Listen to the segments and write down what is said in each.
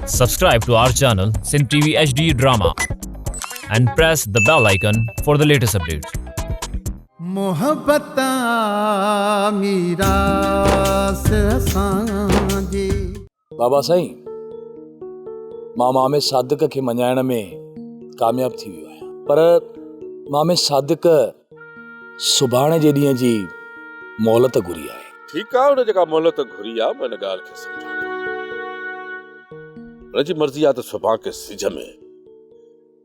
Subscribe to our channel Sin TV HD Drama and press the bell icon for the latest updates. मोहब्बत मीरा से सांझी। बाबा साईं, मां मामे सादिक खे मञाइण में कामयाब थी वियो आहियां, पर मामे सादिक सुभाणे जे ॾींहं जी मोहलत घुरी आहे। ठीकु आहे, उन जेका मोहलत घुरी आहे मां हिन ॻाल्हि खे सम्झां थो। हुनजी मर्ज़ी आहे त सुभाणे के सिज में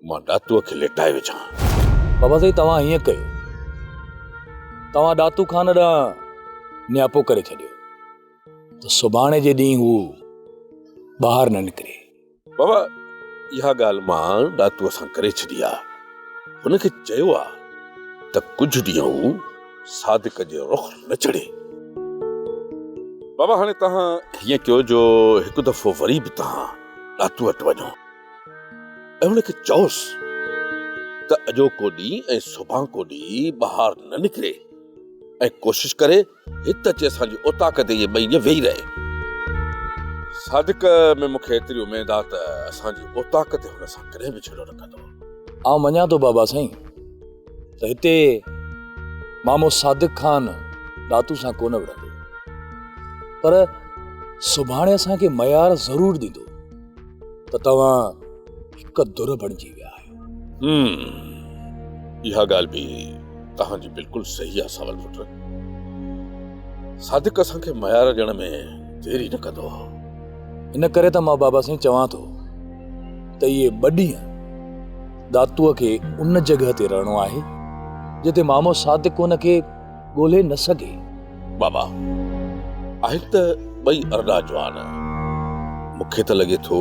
मां ॾातूअ खे लेटाए विझां। बाबा साईं, तव्हां हीअं कयो, तव्हां ॾातू खान ॾांहुं नियापो करे छॾियो त सुभाणे जे ॾींहुं हू ॿाहिरि न निकिरे। बाबा, इहा ॻाल्हि मां ॾातूअ सां करे छॾी आहे। हुनखे चयो आहे त कुझु ॾींहं हू सादिक जे रुख़ न चढ़े। बाबा, हाणे तव्हां हीअं कयो जो हिकु दफ़ो वरी बि तव्हां ॾातू वटि वञो ऐं हुनखे चओसि त अॼोको ॾींहुं ऐं सुभाणे को ॾींहुं ॿाहिरि न निकिरे ऐं कोशिशि करे हित अचे असांजी ओताक ते इहे ॿई वेही रहे। सादिक में मूंखे एतिरी उमेद आहे त असांजी ओताक ते हुन सां कॾहिं बि छेड़ो न कंदो। आउं मञां थो बाबा साईं त हिते मामो सादिक खान ॾातू सां कोन विढ़ंदो, पर सुभाणे असांखे मयार ज़रूर ॾींदो त तव्हां हिकु दुर बणिजी विया आहियो। इहा ॻाल्हि बि तव्हांजी बिल्कुलु सही आहे सावल पुट। सादिक असांखे मयार ॾियण में देरी न कंदो। इन करे त मां बाबा साईं चवां थो त इहे ॿ ॾींहं ॾातूअ खे उन जॻह ते रहणो आहे जिते मामो सादिक उन खे ॻोल्हे न सघे। बाबा, आहिनि त ॿई अरड़ा जवान। मूंखे त लॻे थो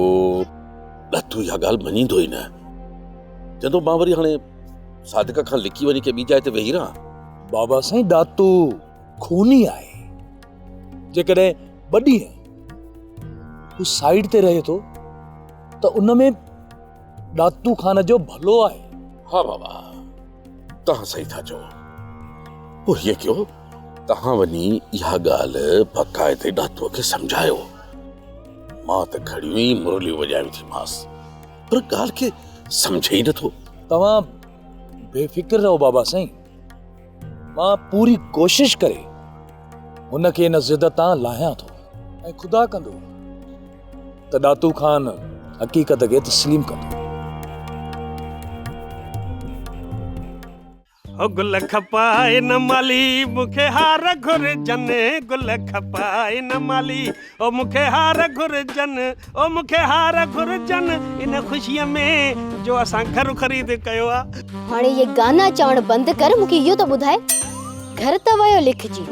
ॾातू इहा ॻाल्हि मञींदो ई न। जंहिं मां वरी हाणे सादिक खां लिकी वञी के ॿी जाइ ते वेही रहां। बाबा साईं, ॾातू खूनी आहे। जेकॾहिं ॿ ॾींहं हू साइड ते रहे थो त उन में ॾातू खान जो भलो आहे। हा बाबा, तव्हां सही था चओ। पोइ हीअं कयो, तव्हां वञी इहा ॻाल्हि बाक़ाइदे ॾातूअ खे सम्झायो। मां त खड़ियूं ई मुरलियूं वॼायूं थी मांसि, पर ॻाल्हि खे सम्झे ई नथो। तव्हां बेफ़िक्र रहो बाबा साईं, मां पूरी कोशिश करे हुनखे इन ज़िद तां लाहियां थो ऐं ख़ुदा कंदो त ॾातू खान हक़ीक़त खे तस्लीम कंदो। ओ गुल खपाए न माली मूंखे हार घुरजन, गुल खपाए न माली ओ मूंखे हार घुरजन, ओ मूंखे हार घुरजन इन ख़ुशीअ में जो असां घर ख़रीद कयो आहे। हाणे ये गाना चवण बंदि कर, मूंखे इहो त ॿुधाए, घर त वियो लिखजी,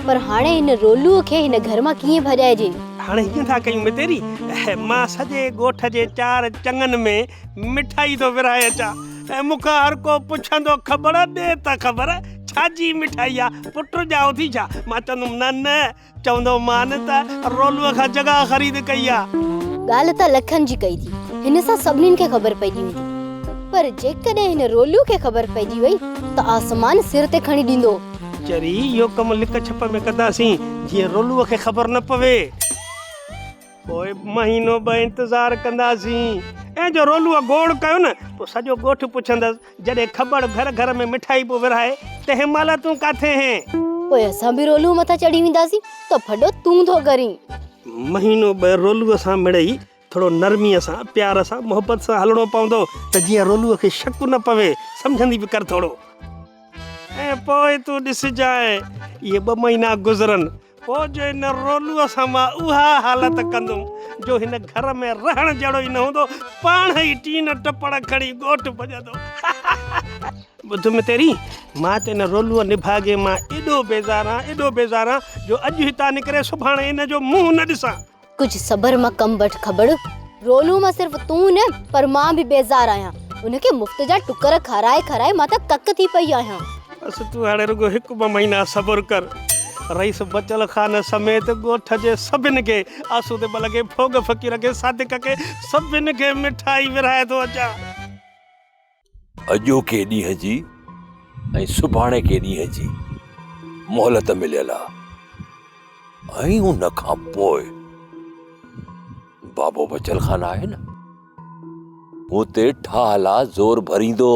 पर हाणे हिन रोलूअ खे हिन घर मां कीअं भॼाइजे? हाणे हीअं था कयूं मितेरी, मां सॼे ॻोठ जे 4 चङनि में मिठाई थो विराए अचां ऐं मूंखां हर को पुछंदो ख़बर ॾे त ख़बर छाजी मिठाई आहे, पुट ॼाओ थी छा? मां चवंदुमि न, चवंदो मां न त रोलूअ खां जॻह ख़रीद कई आहे। ॻाल्हि त लखनि जी कई थी, हिन सां सभिनीनि खे ख़बर पइजी वेंदी, पर जेकॾहिं हिन रोलू खे ख़बर पइजी वई त आसमान सिर ते खणी ॾींदो। चरी इहो कमु लिक छप में कंदासीं जीअं रोलूअ खे ख़बर न पवे। पोइ महीनो ॿ इंतज़ार कंदासीं ऐं जो रोलूअ गोड़ कयो न, पोइ सॼो ॻोठ पुछंदसि जॾहिं ख़बर घर घर में मिठाई पोइ विराए त हिनमहिल तूं किथे हैं? पोइ असां बि रोलू मथां चढ़ी वेंदासीं त फॾो तूं थो करीं। महीनो ॿ रोलूअ सां मिड़ई थोरो नरमीअ सां, प्यार सां, मोहबत सां हलणो पवंदो त जीअं रोलूअ खे शक न पवे, सम्झंदी बि कर थोरो। ऐं पोइ तूं ॾिसजांइ इहे 2 महीना गुज़रनि, पोइ जो हिन रोलूअ सां मां उहा हालत कंदुमि जो हिन घर में रहण जहिड़ो ई न हूंदो, पाण ई टीन टपड़ खणी ॻोठ भॼंदो। ॿुध में तेरी, मां त हिन रोलूअ निभागे मां एॾो बेज़ारां जो अॼु हितां निकिरे सुभाणे इन जो मुंहुं न ॾिसां। कुछ सबर मां कम वठ ख़बर, रोलू मां सिर्फ़ तूं न पर मां बि बेज़ार आहियां। उनखे मुफ़्त जा टुकर खाराए मां त कक थी पई आहियां। बस तूं हाणे रुगो 1-2 महीना सब्र कर। रईस बचल खान समेत ॻोठ जे सभिनि खे, आसूदे बल खे, भोग फ़कीर खे, सादिक खे, सभिनि खे मिठाई विराए थो अचां। अॼोके ॾींहं जी ऐं सुभाणे के ॾींहं जी मोहलत मिलियल आहे ऐं उन खां पोइ बाबो बचल खान आहे न, मूं ते ठाह ला ज़ोर भरींदो।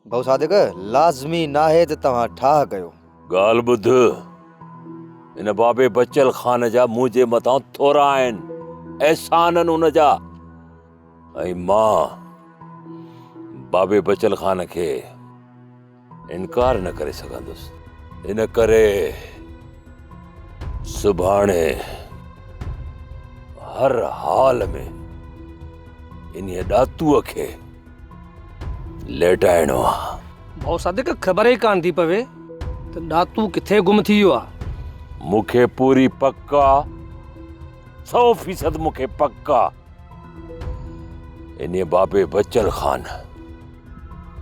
भाऊ सादिक लाज़मी नाहे त तव्हां ठाह कयो। ॻाल्हि ॿुध, इन बाबे बचल खान जा मुंहिंजे मथां थोरा आहिनि, एहसाननि उन जा, ऐं मां बाबे बचल खान खे इनकार न करे सघंदुसि। इन करे सुभाणे हर हाल में इन ॾातूअ खे लेटाइणो आहे। भाऊ सादिक ख़बर ई कान थी पवे त ॾातू किथे गुम थी वियो आहे। मूंखे पूरी पक्का 100% मूंखे पक्का इन बाबे बचल खान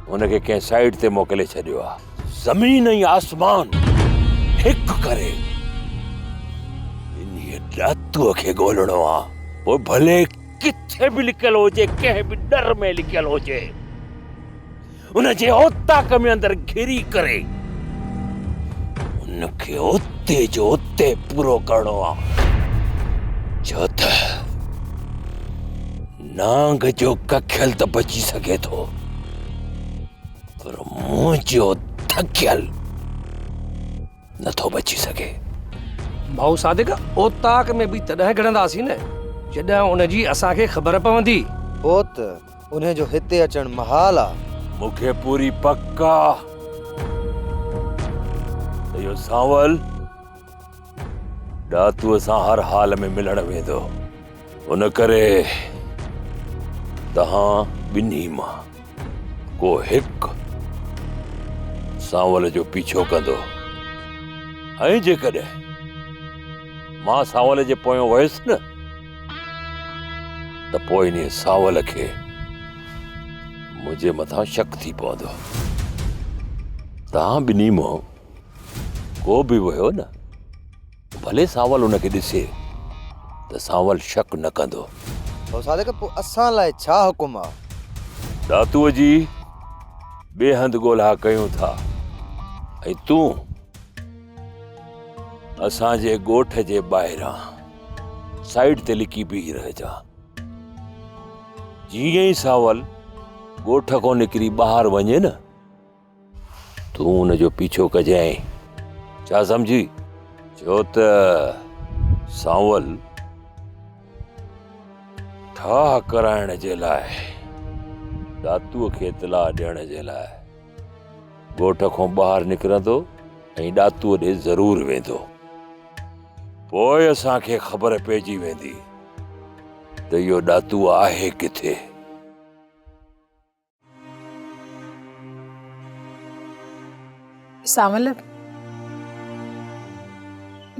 उनखे कंहिं साइड ते मोकिले छॾियो आहे। ज़मीन ऐं आसमान हिकु करे इन ॾातूअ खे ॻोल्हणो आहे। पोइ भले किथे बि लिखियल हुजे, कंहिं बि डर में लिखियल हुजे, उनजे ओताक में अंदरि घिरी करे उनखे उते जो उते पूरो करणो आहे। छो त नांग जो कखियल त बची सघे थो, पर मुंहिंजो थकियल नथो बची सघे। भाऊ सादिक ओताक में बि तॾहिं घड़ंदासीं न जॾहिं उनजी असांखे ख़बर पवंदी। पोइ त उन्हे जो हिते अचणु महाल आहे। मूंखे पूरी पक्का इहो सांवल ॾातूअ सां हर हाल में मिलण वेंदो। उन करे तव्हां ॿिन्ही मां को हिकु सांवल जो पीछो कंदो, ऐं जेकॾहिं मां सांवल जे पोयों वयुसि न, त पोइ इन सांवल खे मुंहिंजे मथां शक थी पवंदो। तव्हां ॿिन्ही मां को बि वियो न, भले सांवल उनखे ॾिसे त सांवल शक न कंदो। भाऊ सादिक पोइ असां लाइ छा हुकुम आहे? ॾातूअ जी ॿिए हंधि ॻोल्हा कयूं था, ऐं तूं असांजे ॻोठ जे ॿाहिरां साइड ते लिकी बीही रहिजां। जीअं ई सांवल ॻोठ खां निकिरी ॿाहिरि वञे न, तूं उनजो पीछो कजांइ। छा सम्झी? छो त सांवल ठाह कराइण जे लाइ, ॾातूअ खे इतला ॾियण जे लाइ ॻोठ खां ॿाहिरि निकिरंदो ऐं ॾातूअ ॾे ज़रूर वेंदो। पोइ असांखे ख़बर पइजी वेंदी त इहो ॾातू आहे किथे। सांवल,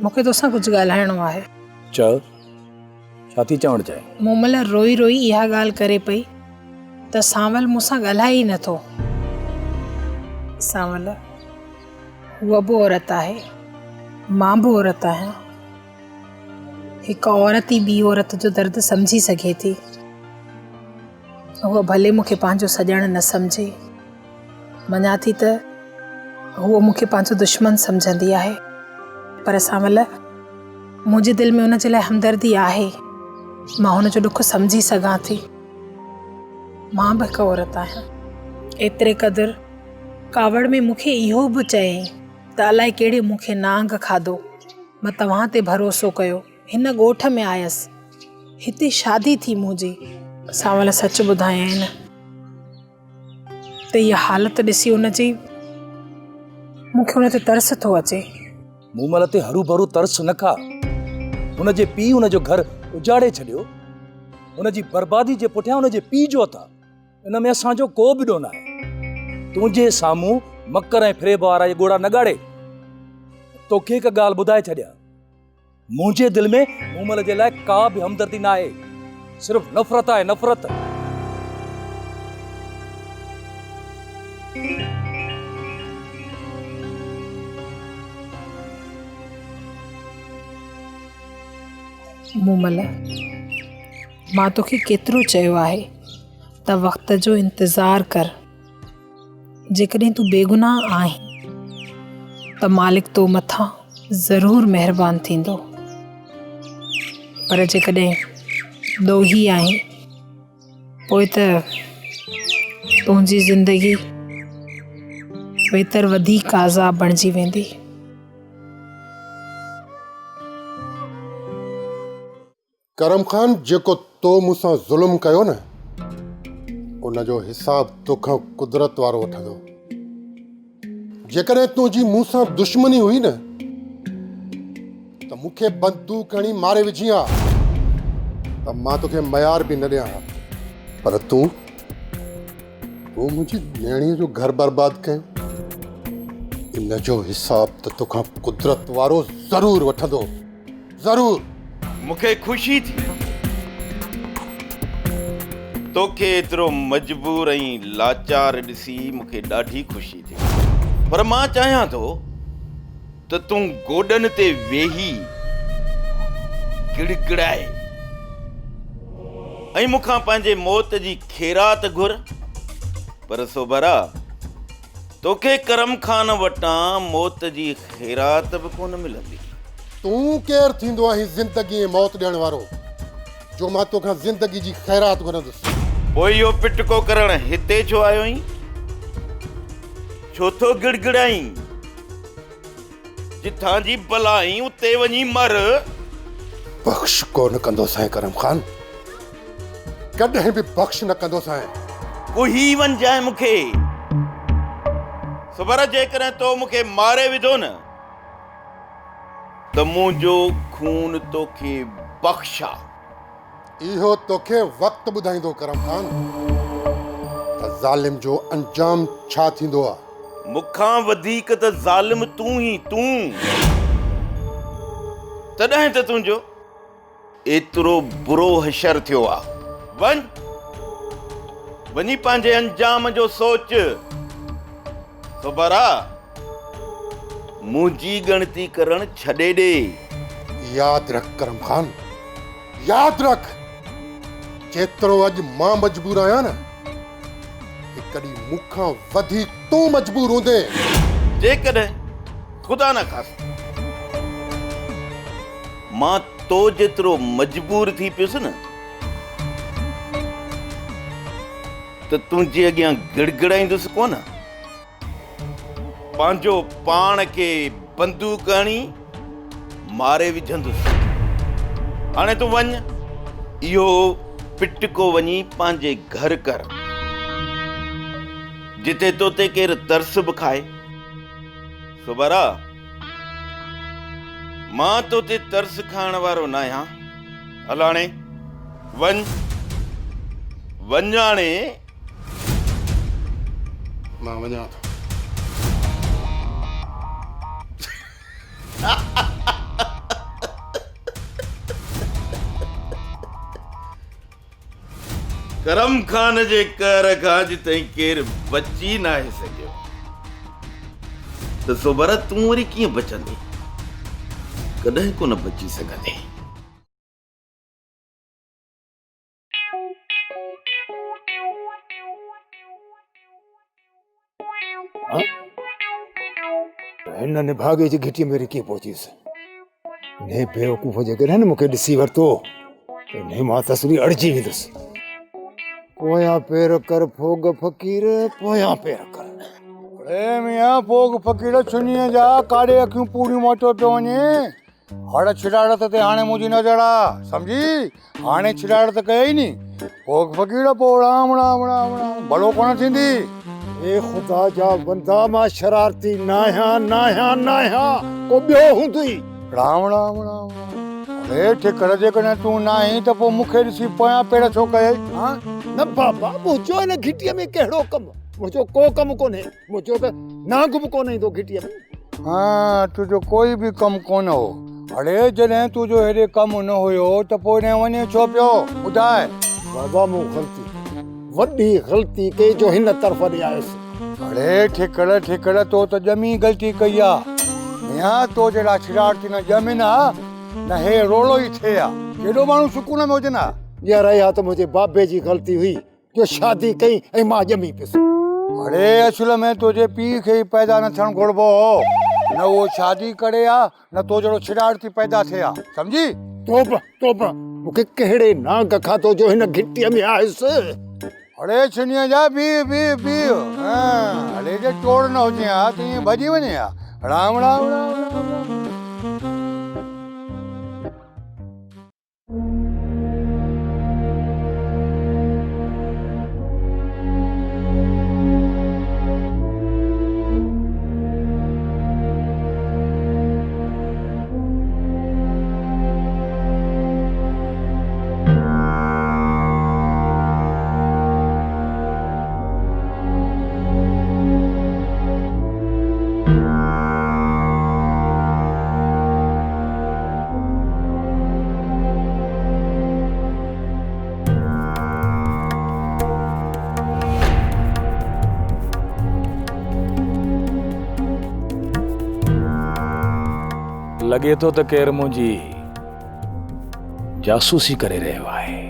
मूंखे तोसां कुझु ॻाल्हाइणो आहे। चओ, छा थी चवणु चाहे? मूं महिल रोई रोई इहा ॻाल्हि करे पई त सांवल मूंसां ॻाल्हाए ई नथो। सांवल, उहा बि औरत आहे, मां बि औरत आहियां। हिकु औरत ई ॿी औरत जो दर्द सम्झी सघे थी। उहा भले मूंखे पंहिंजो सॼण न सम्झे, मञा थी त उहो मूंखे पंहिंजो दुश्मन सम्झंदी आहे, पर सांवल मुंहिंजे दिलि में हुन जे लाइ हमदर्दी आहे। मां हुन जो दुख सम्झी सघां थी। मां बि हिकु औरत आहियां। एतिरे क़दुरु कावड़ में मूंखे इहो बि चयईं त अलाए कहिड़े मूंखे नांग खाधो, मां तव्हां ते भरोसो कयो, हिन ॻोठ में आयसि, हिते शादी थी मुंहिंजी। सांवल सच ॿुधायईं न त इहा हालत ॾिसी हुनजी मूंखे हुन ते तरस थो अचे। मूं महिल ते हरू भरू तरस न खा। हुनजे पीउ हुनजो घर उजाड़े छॾियो, हुनजी बर्बादी जे पुठियां हुनजे पीउ जो हथ आहे। इन में असांजो को बि ॾोन आहे। तुंहिंजे साम्हूं मकर ऐं फ़रेब वारा ये ॻोड़ा न ॻाड़े। तोखे हिकु ॻाल्हि ॿुधाए छॾियां, मुंहिंजे दिलि में मूं महिल जे लाइ का बि हमदर्दी न आहे, सिर्फ़ु नफ़रत आहे, नफ़रत। मूं महिल मां तोखे केतिरो चयो आहे त वक़्त जो इंतज़ारु कर। जेकॾहिं तूं बेगुनाह आहीं त मालिक तो मथां ज़रूरु महिरबान थींदो, पर जेकॾहिं दो ही आहीं पोइ त तुंहिंजी ज़िंदगी बेहतर वधीक आज़ाब बणिजी वेंदी। करम खान, जेको तो मूंसां ज़ुल्म कयो न, उन जो हिसाब तोखां कुदरत वारो वठंदो। जेकॾहिं तुंहिंजी मूंसां दुश्मनी हुई न त मूंखे बंदूक हणी मारे विझी हा त मां तोखे मयार बि न ॾियां हा। पर तूं मुंहिंजी न्याणीअ जो घर बर्बाद कयो। इन जो हिसाब त तोखां कुदरत वारो ज़रूर वठंदो, ज़रूर। मूंखे ख़ुशी थी तोखे एतिरो मजबूर ऐं लाचार ॾिसी मूंखे ॾाढी ख़ुशी थी। पर मां चाहियां थो त तूं गोॾनि ते वेही गिड़गिड़ाए ऐं मूंखां पंहिंजे मौत जी ख़ैरात घुर। पर सोभरा, तोखे करम खान वटां मौत जी ख़ैरात बि कोन मिलंदी। तूं केरु थींदो आहीं ज़िंदगी ऐं मौत ॾियण वारो, जो मां तोखां ज़िंदगी जी ख़ैरात घुरंदुसि? पोइ इहो पिटको करण हिते छो आयो आहीं? छो थो गिड़गिड़ाई? जिथां जी भलाई उते वञी मर। बख़्श कोन कंदो साईं करम खान, कॾहिं बि बख़्श न कंदो साईं। कोई वञ जाए मूंखे। सुभर जेकॾहिं तो मूंखे मारे विधो न त मुंहिंजो खून तोखे बख़्शा। इहो तोखे वक़्तु ॿुधाईंदो करम खान त ज़ालिम जो अंजाम छा थींदो आहे। मूंखां वधीक त ज़ालिम तूं ई तूं। तॾहिं त तुंहिंजो एतिरो बुरो हशर थियो आहे। वञी पंहिंजे अंजाम जो सोच। सुभरा, मुंहिंजी ॻणती करण छॾे ॾे। यादि रख करम खान, यादि रख, जेतिरो अॼु मां मजबूर आहियां न, कॾहिं मूंखां वधीक तूं मजबूर हूंदे। जेकॾहिं ख़ुदा न ख़ास्ता मां तो जेतिरो मजबूर थी पियुसि न त तुंहिंजे अॻियां गिड़गिड़ाईंदुसि कोन। पंहिंजो पाण खे बंदूक हणी मारे विझंदुसि। हाणे तूं वञ, इहो पिटको वञी पंहिंजे घर कर, जिते तोते केरु तरस बि खाए। सुभरा, मां तोते तरस खाइण वारो न आहियां। हल हाणे वञ हाणे। मां वञां थो। करम खान जे कर खां जिताईं केरु बची न आहे सघियो त सोभरा तूं वरी कीअं बचंदी? कॾहिं कोन बची सघंदी। हिन निभागे जी घिटीअ में कीअं पहुचीसि? ने बेवकूफ़ जेकॾहिं न मूंखे ॾिसी वरितो त ने मां तसली अड़िजी वेंदुसि। पोयां पेर कर फोग फ़कीर, पोयां पेर कर। ए मियां फोग फ़कीर छुनीअ जा काॾे अखियूं पूरियूं मोटो पियो वञे। हड़ छिड़ाड़त ते हाणे मुंहिंजी नज़र आ, सम्झी? हाणे छिड़ाड़त कयई नी फोग फ़कीर, पोइ राम राम राम राम भलो कोन थींदी। ए ख़ुदा जा बंदा, मां शरारती नाहियां को ॿियो हूंदई। राम राम राम राम। अरे ठिकर जेकॾहिं तूं न आहीं त पोइ मूंखे ॾिसी पोयां पेर छो कयई? न बाबा, मुंहिंजो हिन घिटीअ में कहिड़ो कमु? मुंहिंजो को कमु कोन्हे। मुंहिंजो त नांग बि कोन ईंदो घिटीअ में। हाँ, तुंहिंजो कोई बि कमु कोन हो। अड़े जॾहिं तुंहिंजो हेॾे कमु न हुयो त पोइ हिन वञे छो पियो? ॿुधाए। बाबा, मूं ग़लती वॾी ग़लती कई जो हिन तरफ़ ॾे आयुसि। अड़े ठिकर तो त ॼमी ग़लती कई आहे। मियां तो जहिड़ा छिड़ारती न ॼमें न हे रोलो ई थिए आ। केॾो माण्हू सुकून में हुजे न। यार, इहा त मुंहिंजे बाबे जी ग़लती हुई जो शादी कई ऐं मां ॼमी पियुसि। अड़े असुल में तुंहिंजे पीउ खे ई पैदा न थियणु घुरिबो हो। न वो शादी करे आ न तो जड़ो छिड़ाड़ थी पैदा थे आ समझी। तोप मूंखे कहिड़े नांग खाधो जो हिन घिटीअ में आयुसि। अड़े छुनिया जा बी अड़े जे टोड़ न हुजे आ त ईअं भॼी वञे आ। राम राम राम राम। लगे तो त केर मुंहिंजी जासूसी करे रहियो आहे।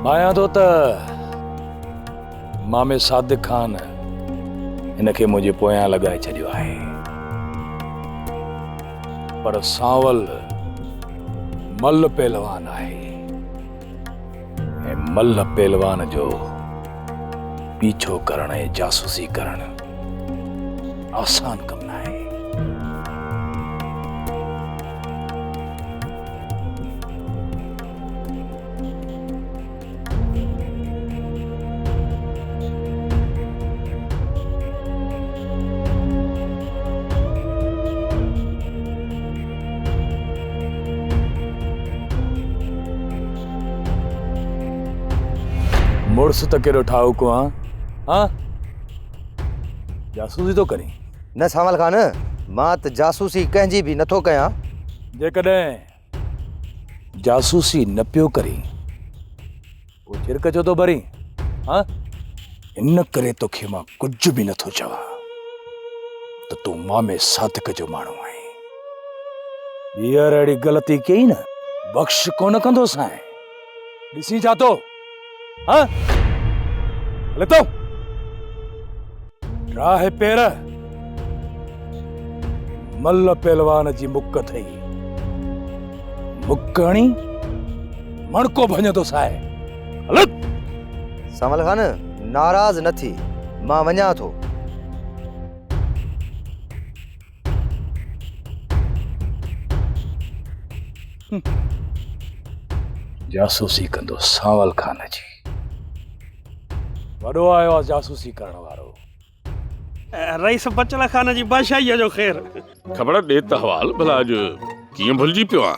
माया तो त मामे सादिक खान हिनखे मुंहिंजे पोयां लॻाए छॾियो आहे, पर सांवल मल्ल पहलवान आहे ऐं मल्ल पहलवान जो पीछो करण ऐं जासूसी करण आसान कम न आहे। मुड़स त केड़ो ठाहको हाँ जासूसी तो करी न सांवल खान, मां त जासूसी कंहिंजी बि नथो कयां। जेकॾहिं जासूसी न पियो करी पोइ छिरक छो थो भरी? हाँ इन करे तोखे मां कुझु बि नथो चवां त तूं मामे सादिक जो माण्हू आहीं। हींअर अहिड़ी ग़लती कई न बख़्श कोन कंदो साईं। ॾिसी छा थो? हाँ हले तो राह पेर मल्ल पहलवान जी मुक थई, मुकणी मणको भञंदो साए। हल सांवल खान नाराज न थी, मां वञा थो। जासूसी कंदो सांवल खान जी। वॾो आयो आहे जासूसी करण वारो। रईस बचल खान जी बादशाही जो ख़ैर। ख़बर ॾे त हवाल भला अॼु कीअं भुलिजी पियो आहे?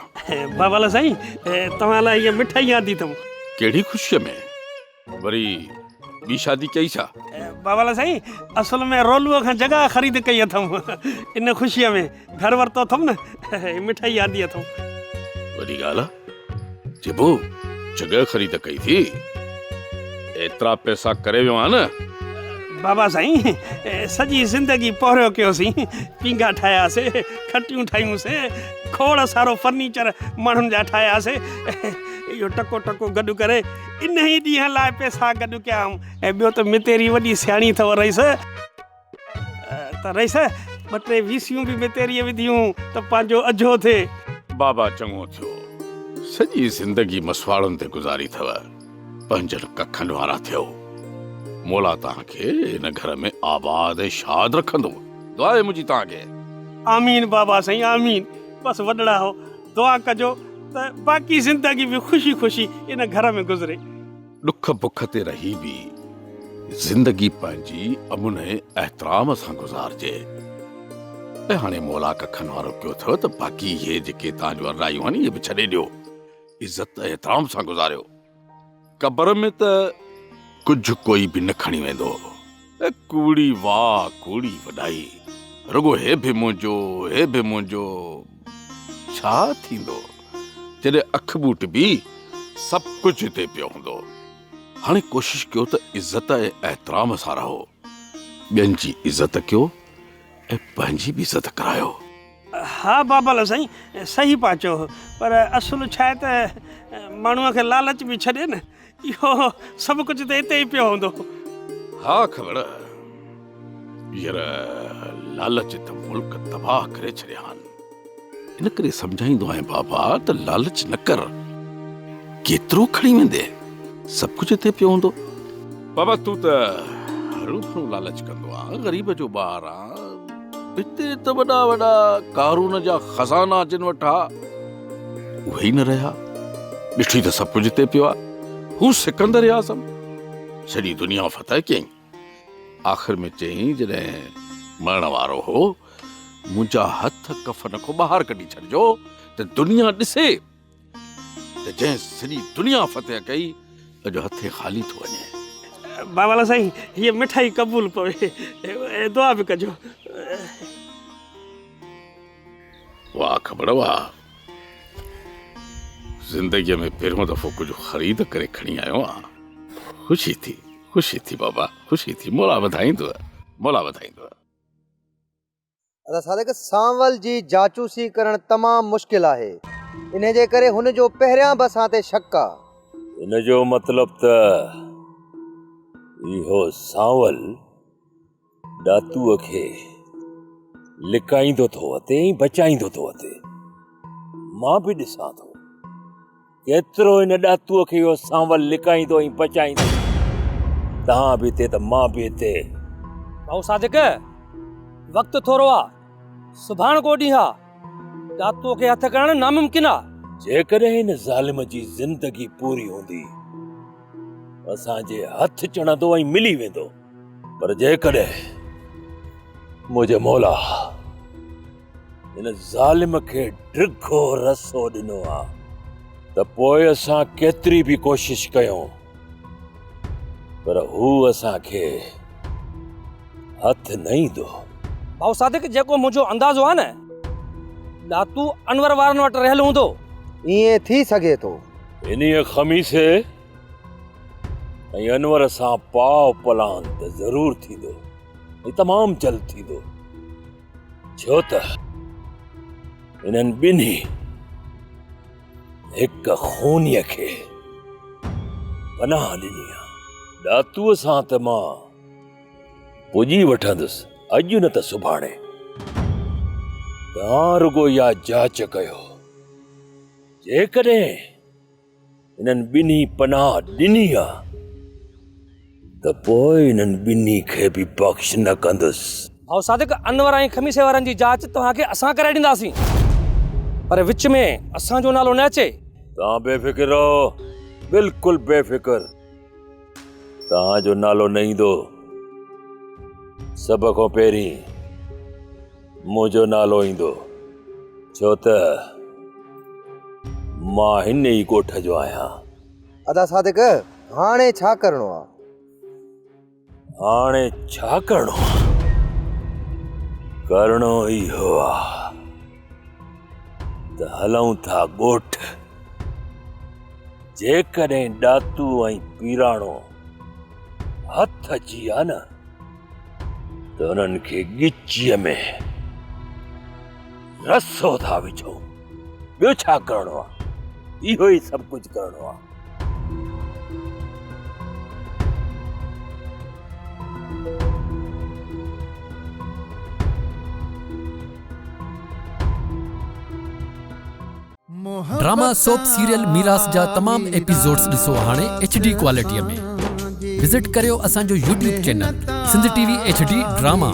बाबाला साईं तव्हां लाइ इहा मिठाई यादि अथमि। कहिड़ी ख़ुशीअ में? वरी ॿी शादी कई छा? बाबाला साईं असल में रोलूअ खां जॻह ख़रीद कई अथमि, इन ख़ुशीअ में घर वरितो अथमि न, मिठाई यादि अथमि। वॾी ॻाल्हि आहे जेबो जॻह ख़रीद कई थी, एतिरा पैसा करे वियो आहे न। बाबा साईं सॼी ज़िंदगी पोरियो कयोसीं, पींगा ठाहियासीं, खटियूं ठाहियूंसीं, खोड़ सारो फर्नीचर माण्हुनि जा ठाहियासीं। इहो टको टको गॾु करे इन ई ॾींहं लाइ पैसा गॾु कया ऐं ॿियो त मितेरी वॾी सियाणी अथव रईस। त रईस 2-3 वीसियूं बि मितेरीअ विधियूं त पंहिंजो अझो थिए। बाबा चङो थियो, सॼी ज़िंदगी मसवाड़नि ते गुज़ारी अथव, 5 कखनि वारा थियो। मोला तव्हांखे हिन घर में आबाद ऐं शाद रखंदो। दुआ आहे मुंहिंजी तव्हांखे। आमीन बाबा साईं आमीन। बसि वॾड़ा हो दुआ कजो त बाक़ी ज़िंदगी बि ख़ुशी ख़ुशी इन घर में गुज़रे। ॾुख बुख ते रही बि ज़िंदगी पंहिंजी अमुन ऐं एहतराम सां गुज़ारजे। ऐं हाणे मोला कखनि वारो कयो अथव त बाक़ी इहे जेके तव्हांजो अरायूं आहिनि इहे बि छॾे ॾियो, इज़त ऐं एहतराम सां गुज़ारियो। क़बर में त कुझु कोई बि न खणी वेंदो। कूड़ी वाह कूड़ी वॾाई, रुगो हे बि मुंहिंजो छा थींदो जॾहिं अख बूट बि सभु कुझु हिते पियो हूंदो। हाणे कोशिश कयो त इज़त ऐं एहतराम सां रहो, ॿियनि जी इज़त कयो ऐं पंहिंजी बि इज़त करायो। हाँ बाबा साईं सही पा चओ, पर असुल छा आहे त माण्हूअ खे लालच बि छॾे न, इहो सभु कुझु त हिते ई पियो हूंदो। हा ख़बर, यार लालच त मुल्क तबाह करे छड़िया आहिनि। इन करे सम्झाईंदो आहियां बाबा त लालच न कर, केतिरो खणी वेंदे, सभु कुझु हिते पियो हूंदो। बाबा तूं त हरूं लालच कंदो आहे, ग़रीब जो ॿारु आहे। हिते त वॾा वॾा कारून जा खज़ाना जिन वटि आहे, उहे ई न रहिया। ॾिठी त सभु कुझु हिते पियो आहे। हू सिकंदर आज़म सॼी दुनिया फतह कयईं। आख़िर में चयईं जॾहिं मरण वारो हो, मुंहिंजा हथ कफन खां ॿाहिरि कढी छॾिजो त दुनिया ॾिसे त जंहिं सॼी दुनिया फतह कई अॼु हथे ख़ाली थो वञे। बाबाला साईं हीअ मिठाई क़बूल पवे, दुआ बि कजो। वाह ख़बर वाह, ज़िंदगीअ में पहिरियों दफ़ो कुझु ख़रीद करे खणी आयो आहियां। ख़ुशी थी बाबा, ख़ुशी थी। मोला वधाईंदो। अदा सादिक सांवल जी जाचूसी करण तमामु मुश्किल आहे, इन जे करे हुन जो पहिरियां बि असां ते शक आहे। इन जो मतिलब त इहो सांवल ॾातूअ खे लिकाईंदो थो वते ऐं बचाईंदो थो वते। मां बि ॾिसां थो केतिरो इन ॾातूअ खे इहो सांवल लिकाईंदो ऐं बचाईंदो। तव्हां बि हिते त मां बि हिते। भाऊ सादिक वक़्तु थोरो आहे, सुभाणे को ॾींहुं आहे, ॾातूअ खे हथ करणु नामुमकिन आहे। जेकॾहिं हिन ज़ालिम जी ज़िंदगी पूरी हूंदी असांजे हथ चढ़ंदो ऐं मिली वेंदो, पर जेकॾहिं मुंहिंजे मौला हिन ज़ालिम खे ड्रिघो रसो ॾिनो आहे त पोइ असां केतिरी बि कोशिश कयूं पर हू असांखे हथ न ईंदो। भाऊ सादिक जेको मुंहिंजो अंदाज़ो आहे न, ॾातू अनवर वारनि वटि रहियल हूंदो। ईअं थी सघे थो। इन्हीअ ख़मीसे ऐं अनवर सां पाव पलान त ज़रूर थींदो ऐं तमामु जल्द थींदो, छो त इन्हनि ॿिन्ही हिक खूनीअ खे पनाह ॾिनी आहे। ॾातूअ सां त मां पुॼी वठंदुसि अॼु न त सुभाणे। तव्हां रुगो इहा जांच कयो, जेकॾहिं इन्हनि ॿिन्ही पनाह ॾिनी आहे त पोइ इन्हनि ॿिन्ही खे बि बख़्श न कंदुसि। भाऊ सादिक अनवर ऐं खमीसे वारनि जी जांच तव्हांखे असां कराए ॾींदासीं, पर विच में असांजो नालो न अचे। तव्हां बेफ़िक्र रहो, बिल्कुलु बेफ़िक्र। तव्हांजो नालो न ईंदो, सभ खां पहिरीं मुंहिंजो नालो ईंदो, छो त मां हिन ई ॻोठ जो आहियां। अदा सादिक हाणे छा करणो आहे? हाणे छा करणो आहे? करणो इहो आहे त हलूं था ॻोठ। जेकॾहिं ॾातू ऐं पीराणो हथ अची आहे न त उन्हनि खे ॻिचीअ में रसो था विझूं। ॿियो छा करणो आहे? इहो ई सभु कुझु करणो आहे। ड्रामा सोप सीरियल मीरास जा तमाम एपिसोड्स ॾिसो हाणे HD क्वालिटीअ में। विजिट करियो असांजो YouTube channel Sindh TV HD drama.